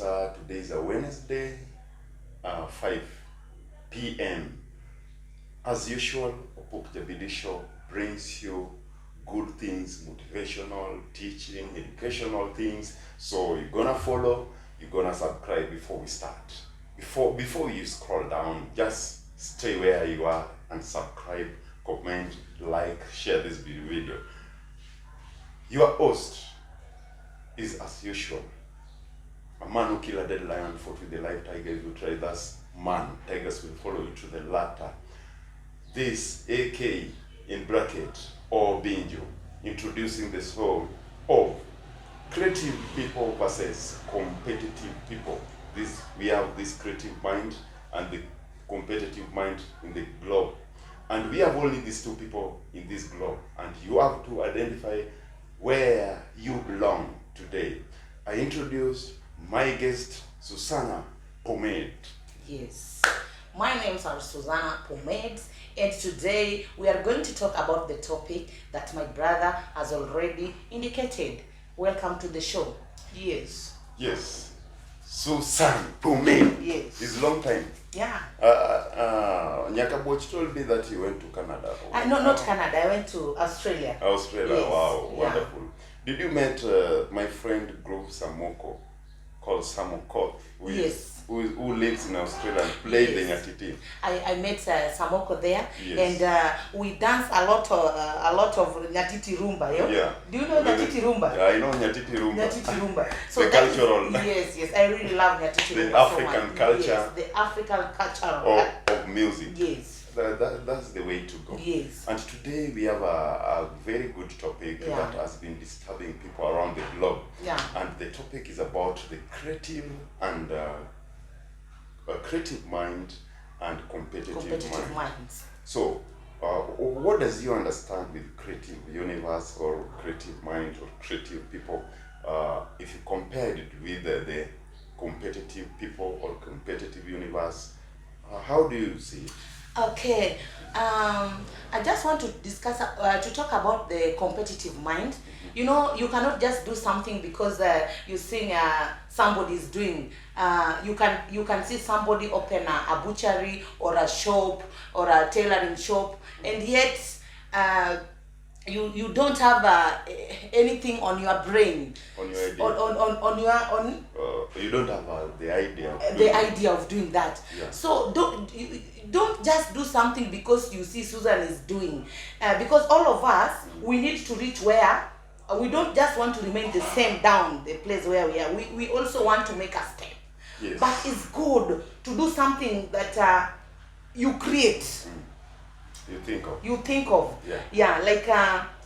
Today is a Wednesday, 5 p.m. As usual, Opuk Jabidi Show brings you good things, motivational, teaching, educational things. So you're gonna follow, you're gonna subscribe before we start. Before you scroll down, just stay where you are and subscribe, comment, like, share this video. Your host is, as usual, a man who killed a dead lion, fought with the live tigers, will try thus man. Tigers will follow you to the latter. This AK in bracket or Binjo, introducing the soul of creative people versus competitive people. We have this creative mind and the competitive mind in the globe. And we have only these two people in this globe. And you have to identify where you belong today. I introduced my guest, Susanna Pomade. Yes, my names are Susanna Pomade, and today we are going to talk about the topic that my brother has already indicated. Welcome to the show. Yes. Yes, Susanna Pomade. Yes. It's a long time. Yeah. Nyakaboch told me that you went to Canada. No, not Canada. I went to Australia. Australia, Yes. wow, Yeah. wonderful. Did you meet my friend Groove Samoko, called Samoko, Yes. who lives in Australia and played the Yes. Nyatiti? I met Samoko there, Yes. and we danced a lot of Nyatiti Rumba. Yeah. Do you know Nyatiti Rumba? Yeah, I know Nyatiti Rumba. Nyatiti Rumba. The that is- cultural. Yes, I really love Nyatiti The Rumba. African so much. culture. Yes, the African culture Of music. Yes. That's the way to go. Yes. And today we have a very good topic Yeah. that has been disturbing people around the globe. Yeah. And the topic is about the creative and creative mind and competitive mind. minds. So, what does you understand with creative universe or creative mind or creative people? If you compare it with the competitive people or competitive universe, how do you see it? Okay. I just want to discuss to talk about the competitive mind. You know, you cannot just do something because you think somebody is doing. You can see somebody open a butchery or a shop or a tailoring shop, and yet you don't have anything on your brain. On your idea? On your You don't have the idea. the idea of doing that. Yeah. So don't just do something because you see Susan is doing, because all of us, we need to reach where we don't just want to remain the same down the place where we are. We also want to make a step. Yes. But it's good to do something that you create. You think of. Yeah. Yeah. Like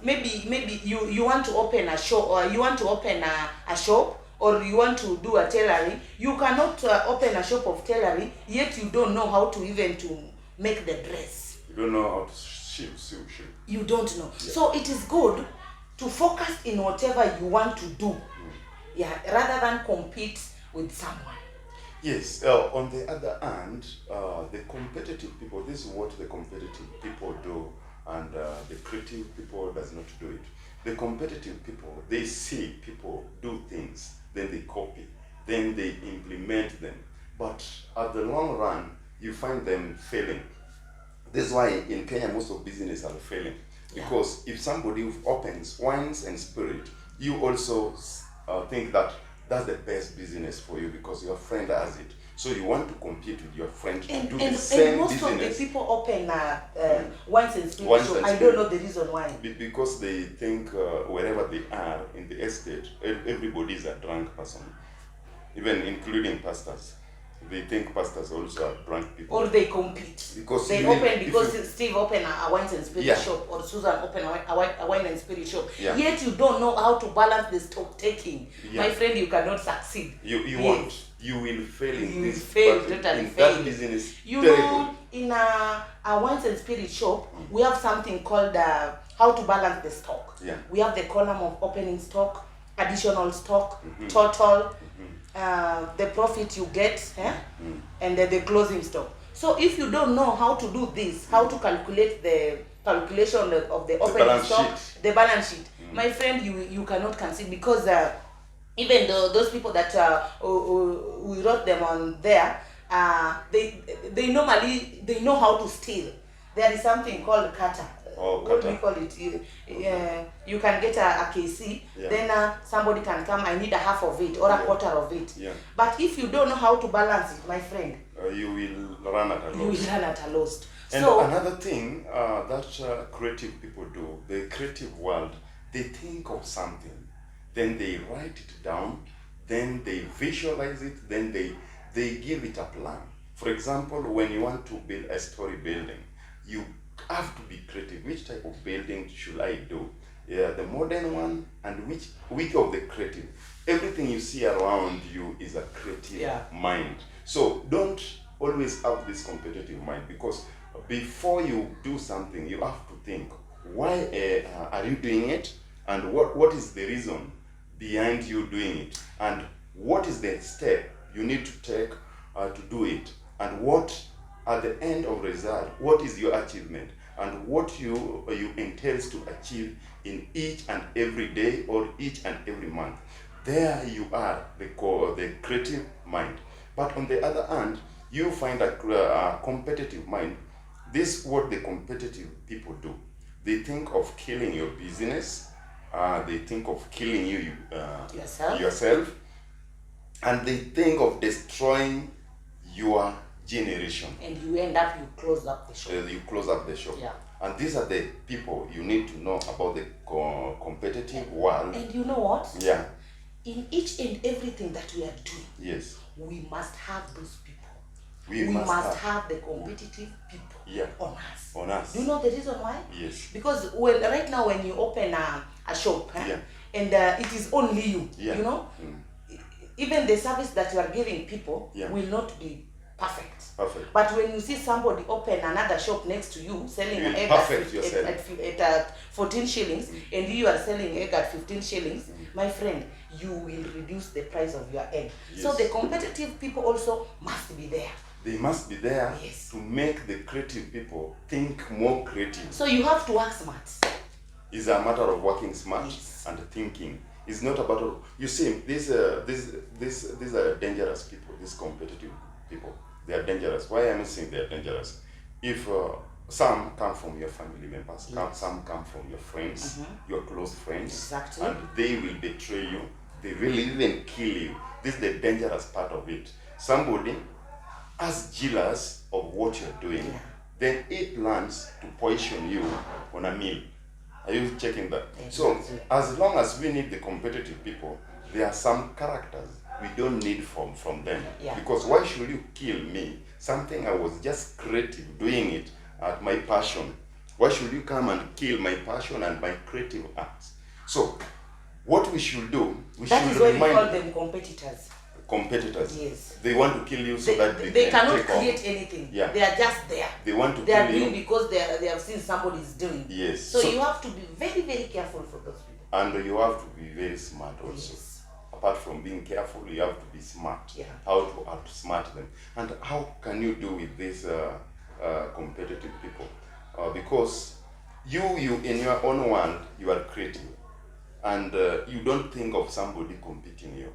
maybe you want to open a shop, or you want to open a shop, or you want to do a tailoring. You cannot open a shop of tailoring, yet you don't know how to even to make the dress. You don't know how to sew. You don't know. Yeah. So it is good to focus in whatever you want to do. Yeah, rather than compete with someone. Yes. On the other hand, the competitive people. This is what the competitive people do, and the creative people does not do it. The competitive people, they see people do things, then they copy, then they implement them. But at the long run, you find them failing. That's why in Kenya most of business are failing. Because if somebody opens wines and spirit, you also think that that's the best business for you because your friend has it. So you want to compete with your friend to do the same and most business. of the people open wines and spirits. Wines So and I don't spirit. know the reason why. Because they think wherever they are in the estate, everybody is a drunk person, even including pastors. They think pastors also are drunk people. Or they compete. Because they you- open if because you- Steve open a wines and spirit Yeah. shop, or Susan open a wine and spirit shop. Yeah. Yet you don't know how to balance the stock taking. Yeah. My friend, you cannot succeed. You Yes. won't. You will fail in You will this. fail, but totally in fail. that business, You terrible. know, in a wines and spirit shop, we have something called how to balance the stock. Yeah. We have the column of opening stock, additional stock, total, the profit you get, and then the closing stock. So if you don't know how to do this, how to calculate the calculation of the opening balance stock, sheet. the balance sheet, my friend, you cannot concede, because even though those people that we wrote them on there, they normally they know how to steal. There is something called kata. Oh, What do kata. we call it? You can get a KC, Yeah. then somebody can come, I need a half of it or a Yeah. quarter of it. Yeah. But if you don't know how to balance it, my friend, You will run at a you will loss. run at a loss. And So another thing that creative people do, the creative world, they think of something, then they write it down, then they visualize it, then they give it a plan. For example, when you want to build a story building, you have to be creative. Which type of building should I do? Yeah, the modern one, and which of the creative? Everything you see around you is a creative Yeah. mind. So don't always have this competitive mind, because before you do something, you have to think, why are you doing it, and what is the reason behind you doing it, and what is the step you need to take to do it, and what at the end of result, what is your achievement, and what you intend to achieve in each and every day or each and every month. There you are, the creative mind. But on the other hand, you find a competitive mind. This is what the competitive people do. They think of killing your business. They think of killing yourself, and they think of destroying your generation. and you end up, you close up the shop. You close up the shop. Yeah. And these are the people you need to know about the competitive world. And you know what? Yeah. In each and everything that we are doing, Yes. we must have those people. We We must must have. have the competitive people Yeah. on us. On us. Do you know the reason why? Yes. Because when right now when you open a shop, Yeah. and it is only you, Yeah. you know, Mm. even the service that you are giving people Yeah. will not be perfect. Perfect. But when you see somebody open another shop next to you selling You an will egg perfect yourself. at 14 shillings and you are selling egg at 15 shillings, my friend, you will reduce the price of your egg. So Yes. the competitive people also must be there. They must be there Yes. to make the creative people think more creative. So you have to work smart. It's a matter of working smart Yes. and thinking. It's not about, you see, these are dangerous people. These competitive people, they are dangerous. Why am I saying they are dangerous? If some come from your family members, some come from your friends, your close friends, Exactly. and they will betray you. They will even kill you. This is the dangerous part of it. Somebody as jealous of what you're doing, Yeah. then it plans to poison you on a meal. Are you checking that? So, Exactly. as long as we need the competitive people, there are some characters we don't need from them. Yeah. Because why should you kill me? Something I was just creative doing it at my passion. Why should you come and kill my passion and my creative acts? So, what we should do, we That should is why we remind call them competitors. competitors. Yes. They want to kill you so that They they can cannot take create off. anything. Yeah. They are just there. They want to They are kill doing you, because they have seen somebody is doing. Yes. So, So- you have to be very, very careful for those people. and you have to be very smart also. Yes. Apart from being careful, you have to be smart. Yeah. How to outsmart them. And how can you do with these competitive people? Because you in your own world, you are creative, and you don't think of somebody competing you.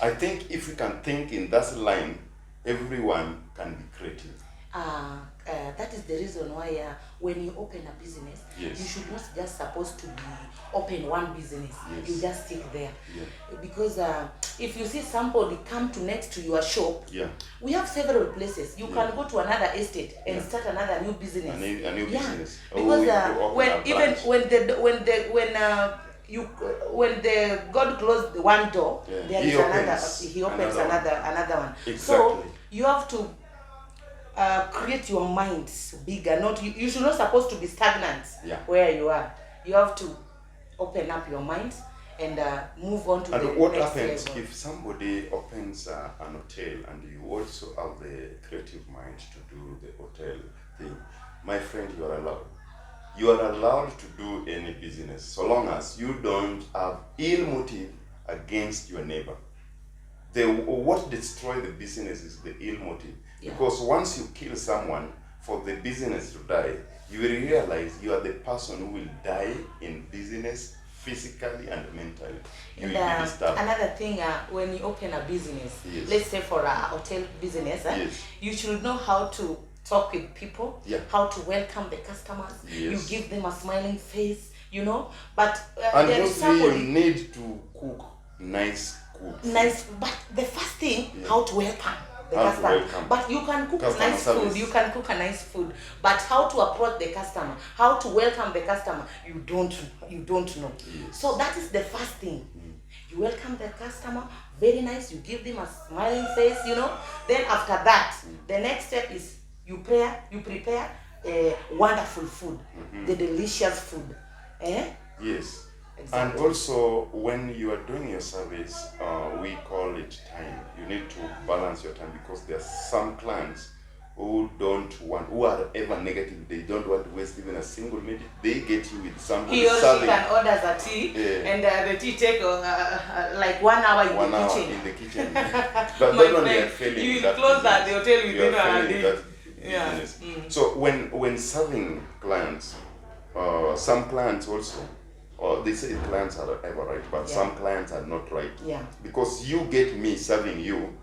I think if you can think in that line, everyone can be creative. That is the reason why when you open a business, Yes. you should not just supposed to be open one business. Yes. You just stick there. Yeah. Because if you see somebody come to next to your shop, Yeah. we have several places. You Yeah. can go to another estate and Yeah. start another new business. A new Yeah. business. Because you open when a even branch. when the God closed one door, Yeah. there He is opens he opens another another one. So Exactly. you have to create your mind bigger. Not you should not supposed to be stagnant Yeah. where you are. You have to open up your mind and move on to the And what next happens level. if somebody opens an hotel and you also have the creative mind to do the hotel thing? My friend, you are allowed. You are allowed to do any business so long as you don't have ill motive against your neighbor. What destroys the business is the ill motive. Yeah. Because once you kill someone for the business to die, you will realize you are the person who will die in business physically and mentally. You And will be disturbed. another thing, when you open a business, Yes. let's say for a hotel business, Yes. you should know how to talk with people, Yeah. how to welcome the customers. Yes. You give them a smiling face, you know. But And there is mostly you somebody need to cook nice food. nice. But the first thing, Yeah. how to welcome the How to customer. welcome. But you can cook Customer nice service. food. You can cook a nice food. But how to approach the customer, how to welcome the customer, you don't know. Yes. So that is the first thing. You welcome the customer, very nice. You give them a smiling face, you know. Then after that, the next step is you prepare wonderful food, the delicious food. Yes. Exactly. And also, when you are doing your service, we call it time. You need to balance your time because there are some clients who are ever negative. They don't want to waste even a single minute. They get you with somebody He or she serving can order the tea, Yeah. and the tea take like 1 hour in 1 the hour kitchen. in the kitchen. But My that one we are friend, failing. you will that close that business. hotel We are within a failing day. that Yeah. business. So when serving clients, some clients also, or they say clients are ever right, but Yeah. some clients are not right. Yeah. Because you get me serving you,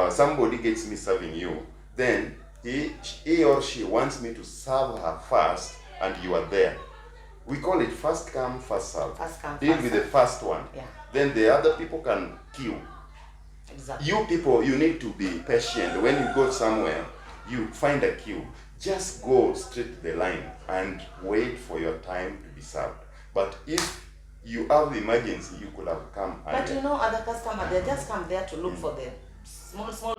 somebody gets me serving you, then he or she wants me to serve her first, and you are there. We call it first come, first serve. First come, Deal first with the serve. first one. Yeah. Then the other people can queue. Exactly. You people, you need to be patient. When you go somewhere, you find a queue. Just go straight to the line and wait for your time to be served. But if you have emergency, you could have come But earlier. you know, other customers, they just come there to look for the small